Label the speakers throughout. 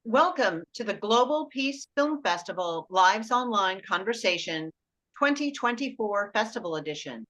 Speaker 1: Welcome to the Global Peace Film Festival Lives Online Conversation 2024 Festival Edition.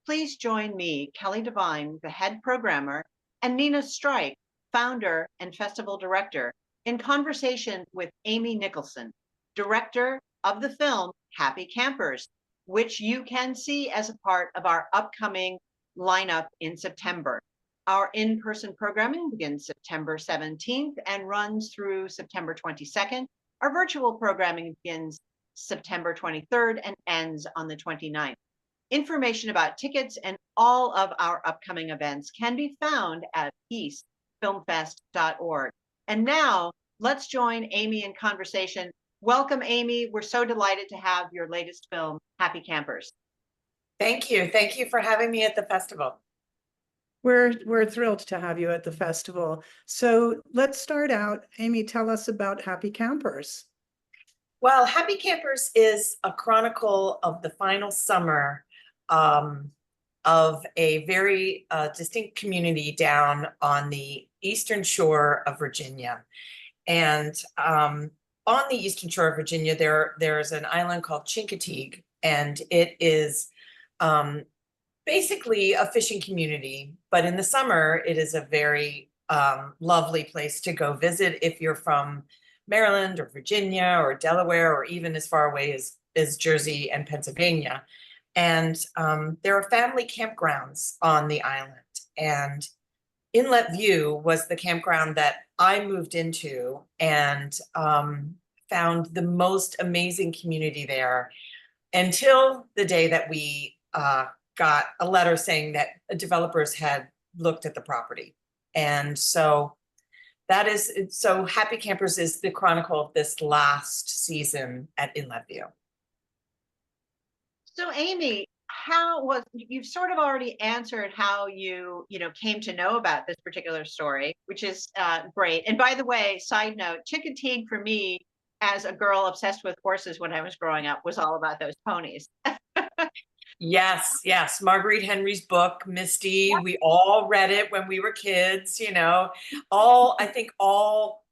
Speaker 1: Please join me, Kelly Devine, the head programmer, and Nina Strike, founder and festival director, in conversation with Amy Nicholson, director of the film Happy Campers, which you can see as a part of our upcoming lineup in September. Our in-person programming begins September 17th and runs through September 22nd. Our virtual programming begins September 23rd and ends on the 29th. Information about tickets and all of our upcoming events can be found at peacefilmfest.org. And now let's join Amy in conversation. Welcome, Amy. We're so delighted to have your latest film, Happy Campers.
Speaker 2: Thank you. Thank you for having me at the festival.
Speaker 3: We're thrilled to have you at the festival. So let's start out. Amy, tell us about Happy Campers.
Speaker 2: Well, Happy Campers is a chronicle of the final summer of a very distinct community down on the eastern shore of Virginia. And on the eastern shore of Virginia, there's an island called Chincoteague, and it is basically a fishing community, but in the summer, it is a very lovely place to go visit if you're from Maryland or Virginia or Delaware, or even as far away as Jersey and Pennsylvania. And there are family campgrounds on the island. And Inlet View was the campground that I moved into and found the most amazing community there until the day that we got a letter saying that developers had looked at the property. And so Happy Campers is the chronicle of this last season at Inlet View.
Speaker 1: So Amy, you've sort of already answered how you came to know about this particular story, which is great. And by the way, side note, Chincoteague for me, as a girl obsessed with horses when I was growing up, was all about those ponies.
Speaker 2: Yes. Marguerite Henry's book, Misty, we all read it when we were kids, I think all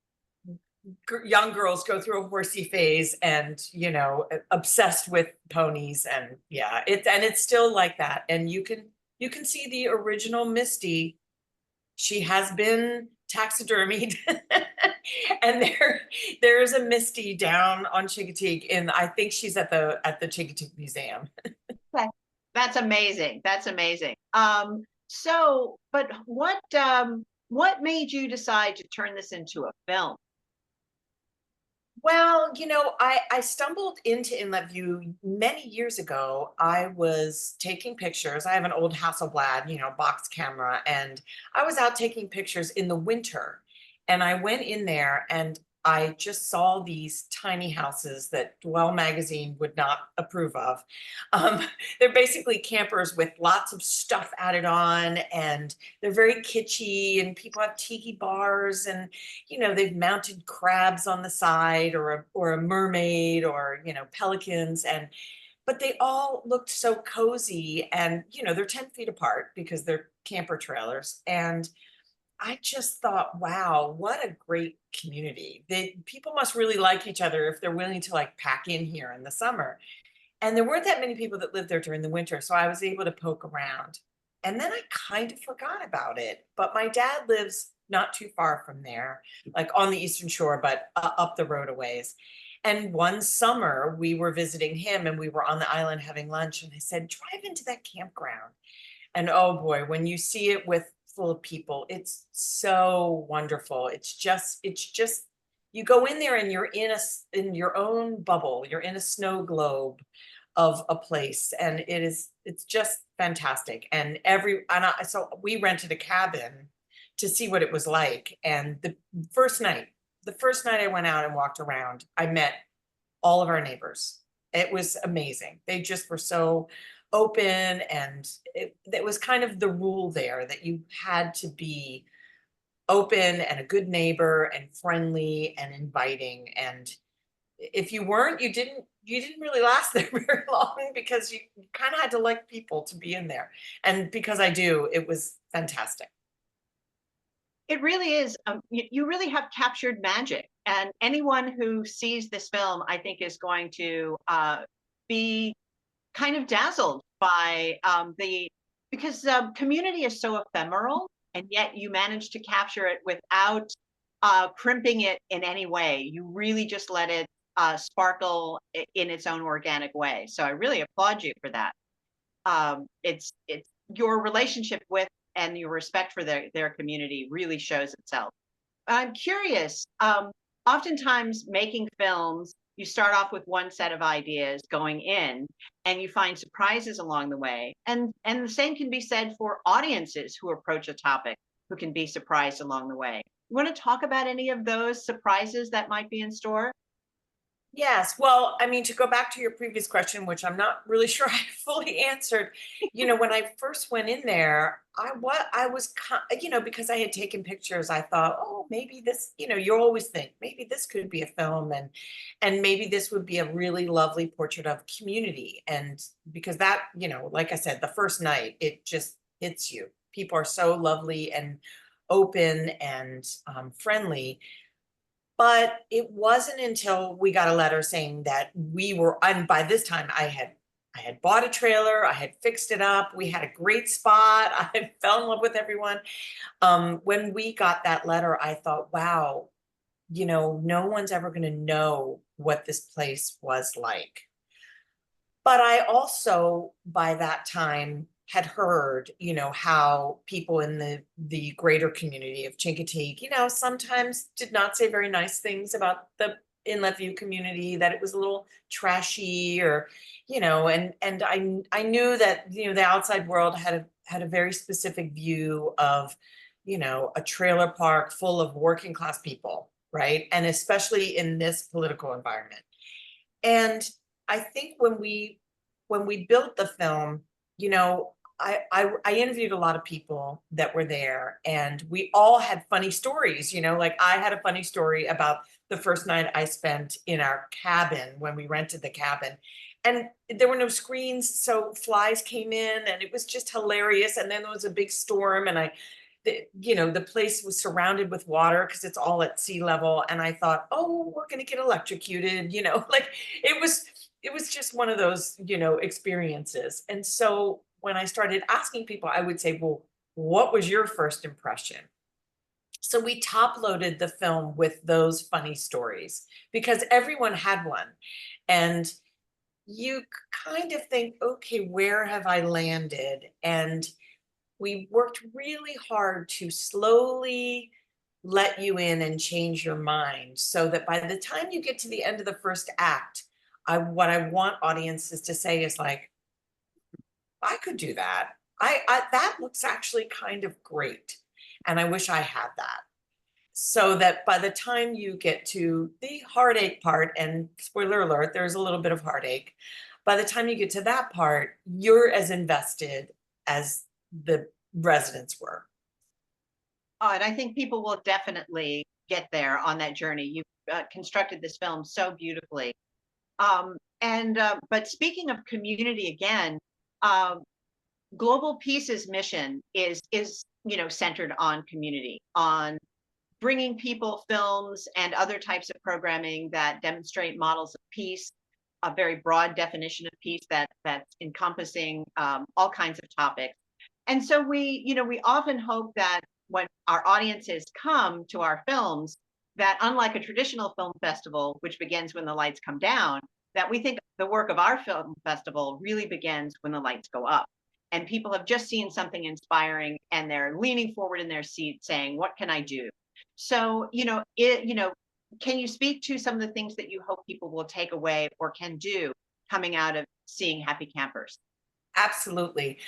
Speaker 2: young girls go through a horsey phase and, obsessed with ponies. And yeah, it's still like that. And you can see the original Misty. She has been taxidermied. And there's a Misty down on Chincoteague, and I think she's at the Chincoteague Museum.
Speaker 1: That's amazing. That's amazing. But what made you decide to turn this into a film?
Speaker 2: Well, I stumbled into Inlet View many years ago. I was taking pictures. I have an old Hasselblad, box camera, and I was out taking pictures in the winter. And I went in there and I just saw these tiny houses that Dwell magazine would not approve of. They're basically campers with lots of stuff added on, and they're very kitschy, and people have tiki bars, and they've mounted crabs on the side, or a mermaid, or pelicans, but they all looked so cozy, and they're 10 feet apart because they're camper trailers. And I just thought, wow, what a great community. People must really like each other if they're willing to pack in here in the summer. And there weren't that many people that lived there during the winter, so I was able to poke around. And then I kind of forgot about it. But my dad lives not too far from there, on the Eastern Shore, but up the road a ways. And one summer we were visiting him, and we were on the island having lunch, and I said, drive into that campground. And oh boy, when you see it full of people, it's so wonderful. It's just you go in there and you're in your own bubble. You're in a snow globe of a place, and it's just fantastic. And so we rented a cabin to see what it was like. And the first night I went out and walked around, I met all of our neighbors. It was amazing. They just were so open, and it was kind of the rule there that you had to be open and a good neighbor and friendly and inviting. And if you weren't, you didn't really last there very long, because you kind of had to like people to be in there. And because I do, it was fantastic.
Speaker 1: It really is. You really have captured magic, and anyone who sees this film, I think, is going to be kind of dazzled by the because community is so ephemeral, and yet you manage to capture it without crimping it in any way. You really just let it sparkle in its own organic way. So I really applaud you for that. It's your relationship with and your respect for their community really shows itself. I'm curious. Oftentimes, making films, you start off with one set of ideas going in, and you find surprises along the way. And the same can be said for audiences who approach a topic, who can be surprised along the way. You want to talk about any of those surprises that might be in store?
Speaker 2: Yes. Well, I mean, to go back to your previous question, which I'm not really sure I fully answered, when I first went in there, I was, because I had taken pictures, I thought, oh, maybe this, you always think maybe this could be a film, and maybe this would be a really lovely portrait of community. And because that, like I said, the first night, it just hits you. People are so lovely and open and friendly. But it wasn't until we got a letter saying that and by this time I had bought a trailer, I had fixed it up, we had a great spot, I had fell in love with everyone. When we got that letter, I thought, wow, no one's ever going to know what this place was like. But I also, by that time, had heard, how people in the greater community of Chincoteague, sometimes did not say very nice things about the Inlet View community, that it was a little trashy, or, and I knew that, the outside world had a very specific view of, a trailer park full of working class people, right? And especially in this political environment. And I think when we built the film, you know, I interviewed a lot of people that were there, and we all had funny stories. Like I had a funny story about the first night I spent in our cabin when we rented the cabin, and there were no screens, so flies came in, and it was just hilarious. And then there was a big storm, and the place was surrounded with water because it's all at sea level. And I thought, oh, we're going to get electrocuted, like it was just one of those, experiences. And so when I started asking people, I would say, well, what was your first impression? So we top loaded the film with those funny stories because everyone had one. And you kind of think, okay, where have I landed? And we worked really hard to slowly let you in and change your mind so that by the time you get to the end of the first act, what I want audiences to say is like, I could do that. That looks actually kind of great. And I wish I had that. So that by the time you get to the heartache part, and spoiler alert, there's a little bit of heartache. By the time you get to that part, you're as invested as the residents were.
Speaker 1: And I think people will definitely get there on that journey. You've constructed this film so beautifully. And but speaking of community again, um, Global Peace's mission is centered on community, on bringing people films and other types of programming that demonstrate models of peace, a very broad definition of peace that's encompassing all kinds of topics. And so we often hope that when our audiences come to our films, that unlike a traditional film festival, which begins when the lights come down, that we think the work of our film festival really begins when the lights go up. And people have just seen something inspiring and they're leaning forward in their seat saying, what can I do? So, can you speak to some of the things that you hope people will take away or can do coming out of seeing Happy Campers?
Speaker 2: Absolutely.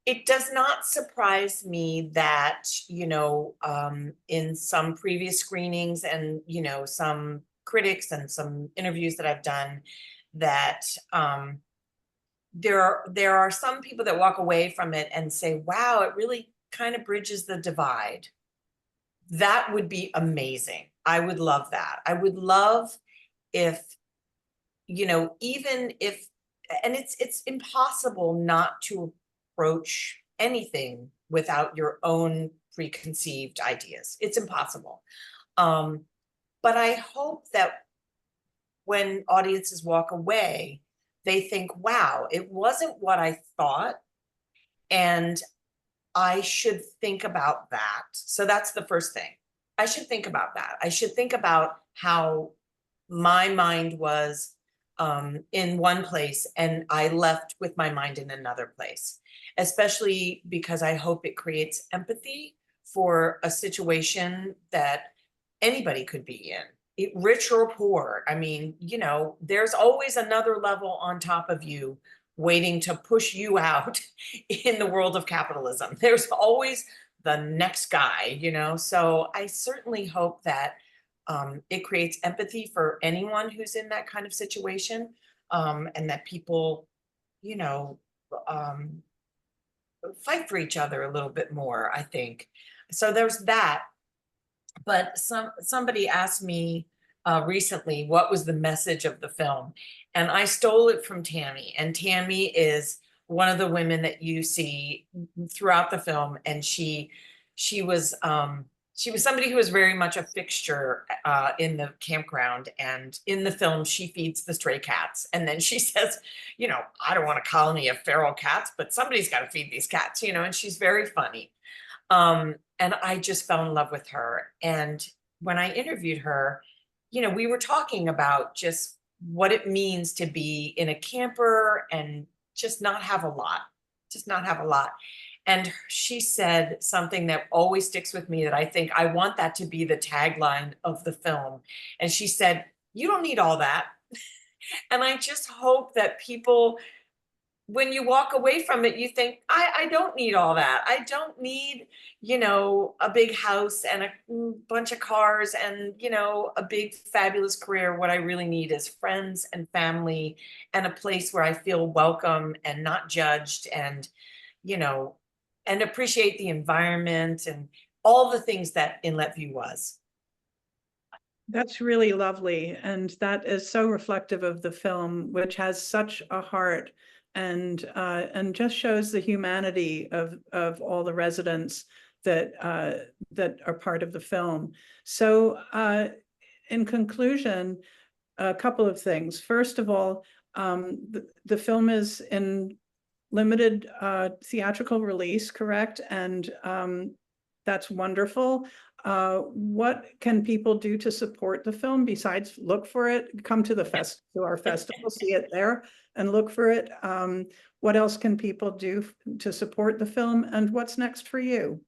Speaker 2: It does not surprise me that, in some previous screenings and, some critics and some interviews that I've done, that there are some people that walk away from it and say, wow, it really kind of bridges the divide. That would be amazing. I would love that. I would love if, even if, and it's impossible not to approach anything without your own preconceived ideas. It's impossible. But I hope that when audiences walk away, they think, wow, it wasn't what I thought. And I should think about that. So that's the first thing. I should think about that. I should think about how my mind was in one place and I left with my mind in another place, especially because I hope it creates empathy for a situation that anybody could be in, rich or poor. I mean, there's always another level on top of you waiting to push you out in the world of capitalism. There's always the next guy, So I certainly hope that it creates empathy for anyone who's in that kind of situation, and that people, you know, um, fight for each other a little bit more, I think. So there's that. But somebody asked me recently what was the message of the film, and I stole it from Tammy. And Tammy is one of the women that you see throughout the film, and she was somebody who was very much a fixture in the campground. And in the film, she feeds the stray cats, and then she says, I don't want a colony of feral cats, but somebody's got to feed these cats, and she's very funny. And I just fell in love with her. And when I interviewed her, we were talking about just what it means to be in a camper and just not have a lot, And she said something that always sticks with me, that I think I want that to be the tagline of the film. And she said, "You don't need all that." And I just hope that people, when you walk away from it, you think, I don't need all that. I don't need, a big house and a bunch of cars and, a big fabulous career. What I really need is friends and family and a place where I feel welcome and not judged, and, and appreciate the environment and all the things that Inlet View was.
Speaker 3: That's really lovely. And that is so reflective of the film, which has such a heart and just shows the humanity of all the residents that are part of the film. So in conclusion, a couple of things. First of all, the film is in limited theatrical release, correct? And that's wonderful. What can people do to support the film besides look for it, come to to our festival, see it there and look for it? What else can people do to support the film, and what's next for you?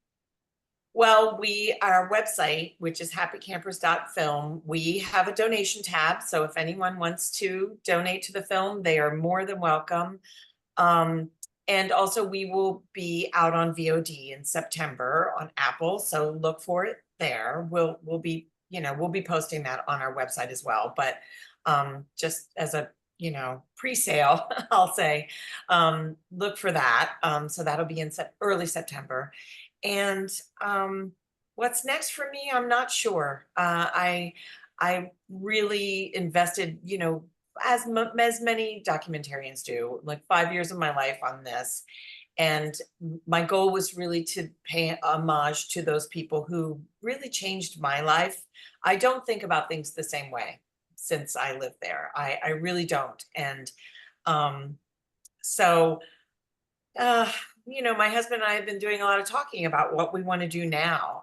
Speaker 2: Well, our website, which is happycampers.film, we have a donation tab. So if anyone wants to donate to the film, they are more than welcome. And also we will be out on VOD in September on Apple. So look for it there. We'll be posting that on our website as well. But just as a, pre-sale, I'll say, look for that. So that'll be in early September. And what's next for me, I'm not sure. I really invested, as many documentarians do, like 5 years of my life on this. And my goal was really to pay homage to those people who really changed my life. I don't think about things the same way since I lived there. I really don't. And so my husband and I have been doing a lot of talking about what we want to do now.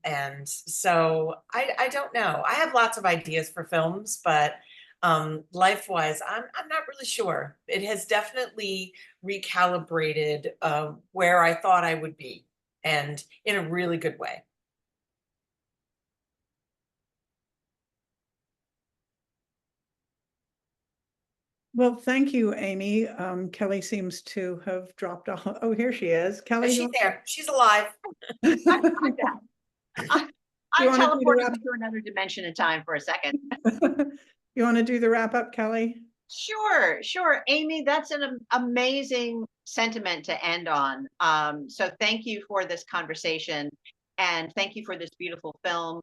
Speaker 2: And so I don't know. I have lots of ideas for films, but life-wise, I'm not really sure. It has definitely recalibrated where I thought I would be, and in a really good way.
Speaker 3: Well, thank you, Amy. Kelly seems to have dropped off. Oh, here she is. Kelly,
Speaker 2: She's there. She's alive.
Speaker 1: I teleported into another dimension of time for a second.
Speaker 3: You want to do the wrap up, Kelly?
Speaker 1: Sure. Amy, that's an amazing sentiment to end on. So thank you for this conversation, and thank you for this beautiful film.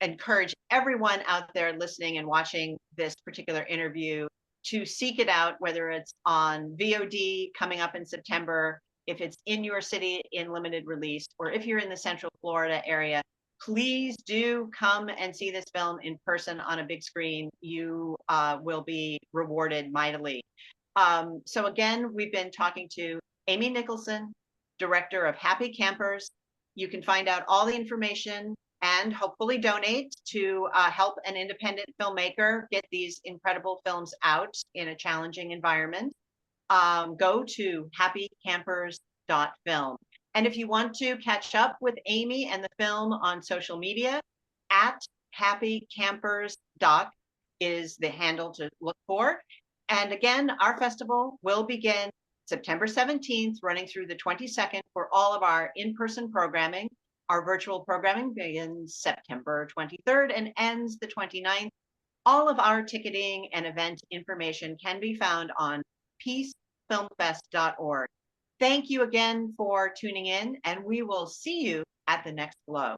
Speaker 1: Encourage everyone out there listening and watching this particular interview to seek it out, whether it's on VOD coming up in September, if it's in your city in limited release, or if you're in the Central Florida area, please do come and see this film in person on a big screen. You will be rewarded mightily. So again, we've been talking to Amy Nicholson, director of Happy Campers. You can find out all the information and hopefully donate to help an independent filmmaker get these incredible films out in a challenging environment. Go to happycampers.film. And if you want to catch up with Amy and the film on social media, at happycampersdoc is the handle to look for. And again, our festival will begin September 17th, running through the 22nd for all of our in-person programming. Our virtual programming begins September 23rd and ends the 29th. All of our ticketing and event information can be found on peacefilmfest.org. Thank you again for tuning in, and we will see you at the next Glow.